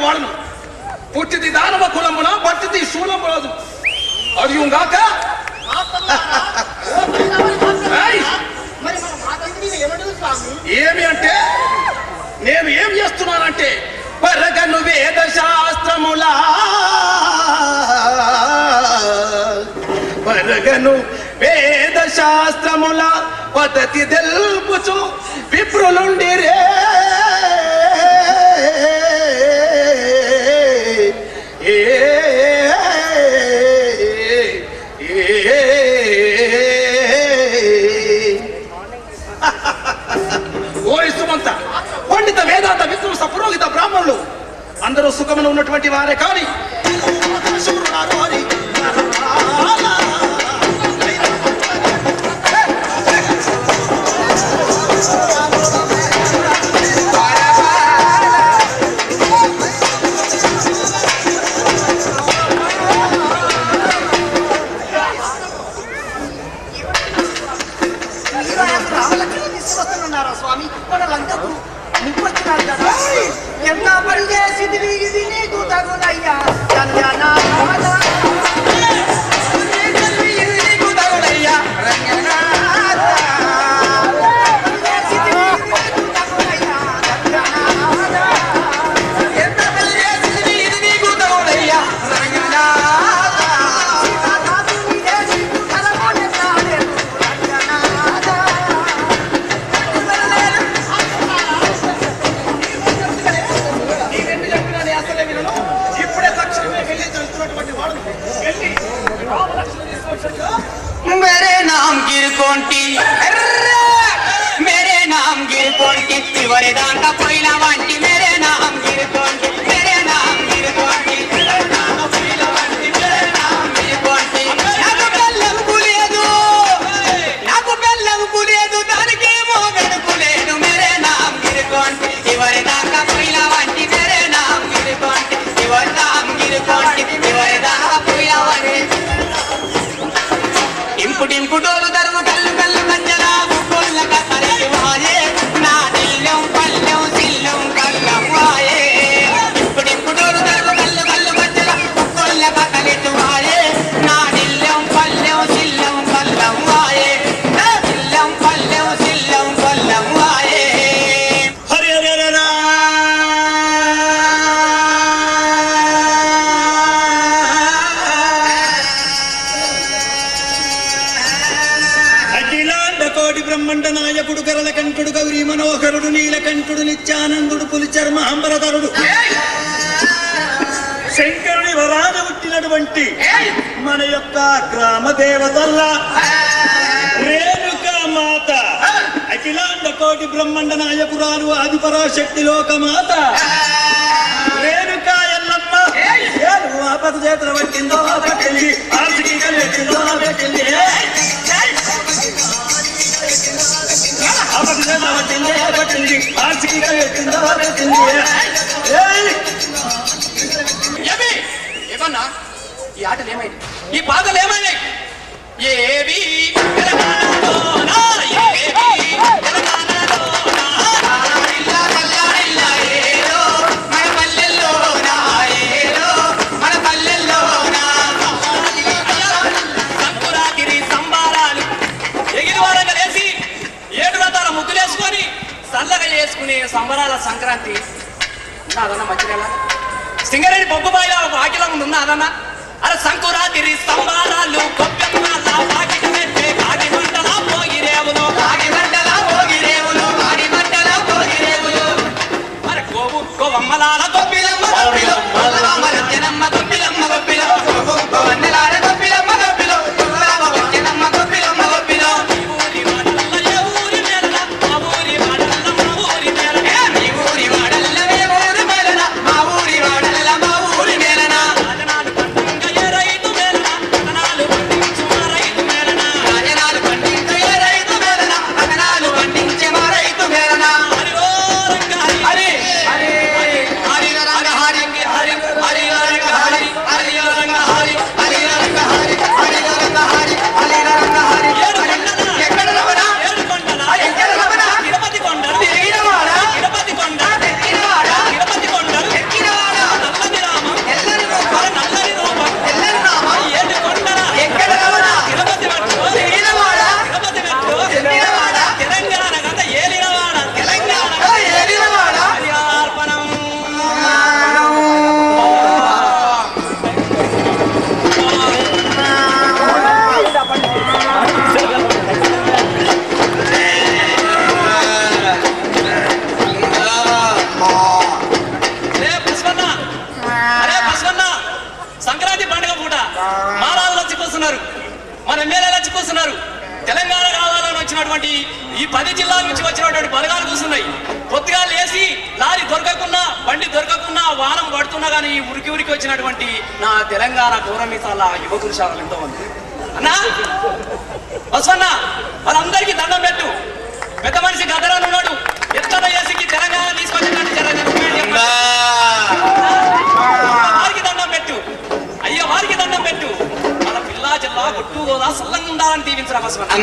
వాడను. పుట్టిది దానవ కులమున పట్టిది శూలములదు అదిగాక ఏమి అంటే నేను ఏం చేస్తున్నానంటే పరగను వేద శాస్త్రములా పరగను వేద శాస్త్రముల పద్ధతి తెలుపుచు విప్రులుండి రే పండిత వేదాంత విద్వాంస పురోహిత బ్రాహ్మణులు అందరూ సుఖమున ఉన్నటువంటి వారే కానీ స్వామి మనలందరూ ముప్పొచ్చినారు కదా. ఎంత పని చేసింది ఇది నీకు తగునయ్యా मेरे नाम गिरकोंटी तिवरेदान का पहिला वांटी मेरे नाम गिरकोंटी मेरे नाम गिरकोंटी तिवरेदान का पहिला वांटी मेरे नाम गिरकोंटी నాకు బెల్లం కులేదు దానికి మోగడ కులేదు मेरे नाम गिरकोंटी तिवरेदान का पहिला वांटी मेरे नाम गिरकोंटी तिवरेदान गिरकोंटी तिवरेदान का पहिला वांटी इंपु डोलु दरु कल्लु कल्लु कंजरा बुकोल्ल का तरे वाये ना दिल्लम पल्लम सिल्लम कल्लम वाये इंपु डोलु दरु कल्लु कल्लु कंजरा बुकोल्ल का तरे वाये ना दिल्लम पल्लम सिल्लम कल्लम वाये ना दिल्लम पल्लम सिल्लम कल्लम वाये हरे हरे हरे బ్రహ్మండ నాయకుడు గరల కంఠుడు గౌరీ మనోహరుడు నీలకంఠుడు నిత్యానందుడు పులిచర్మ అంబరధరుడు శంకరుని వరాన పుట్టినటువంటి మన యొక్క గ్రామ దేవతల్ల రేణుకా మాత అఖిలాండ కోటి బ్రహ్మండ నాయకురాలు ఆదిపరాశక్తి లోకమాత రేణుకా ఎల్లమ్మ ఆపద చేతుల పట్టిందో పట్టింది ఆర్చికి కలిగిందో పెట్టింది ఏమన్నా ఈ ఆటలు ఏమైనాయి ఈ బాధలు ఏమైనాయి ఏవి చల్లగా చేసుకునే సంబరాల సంక్రాంతి అదన్న మంచిగా సింగరేణి బొబ్బబాయిలో ఒక ఆకిలా ముందు ఉన్న అదన్న అరే సంకురాతిరి సంబారాలు మరి గోవమ్మలాల గొప్పిలమ్మ జనమ్మ గొప్పిలమ్మ గొప్పిలో గొప్పిలమ్మ గొప్పిలో గొప్పిలమ్మ గొప్పిలో హరి 10 జిల్లాల నుంచి వచ్చినటువంటి బలగాలు కూర్చున్నాయి. కొద్దిగా లేచి లారీ దొరకకున్నా బండి దొరకకున్నా వానం పడుతున్నా కానీ ఉరికి ఉరికి వచ్చినటువంటి నా తెలంగాణ గౌరవమిసాల యువ పురుషాలు ఎంతో మంది. అన్నా బసవన్న వాళ్ళందరికీ దండం పెట్టు. పెద్ద మనిషి గదరాలు ఉన్నాడు, ఎత్తన చేసి తెలంగాణ తీసుకొచ్చినట్టు వారికి దండం పెట్టు. అయ్యో వారికి దండం పెట్టు. మన పిల్లా జిల్లా కొట్టు గోదా సల్లంగా ఉండాలని దీవించరా బసవన్న.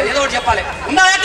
ఏదో ఒకటి చెప్పాలి. ఉన్నాయా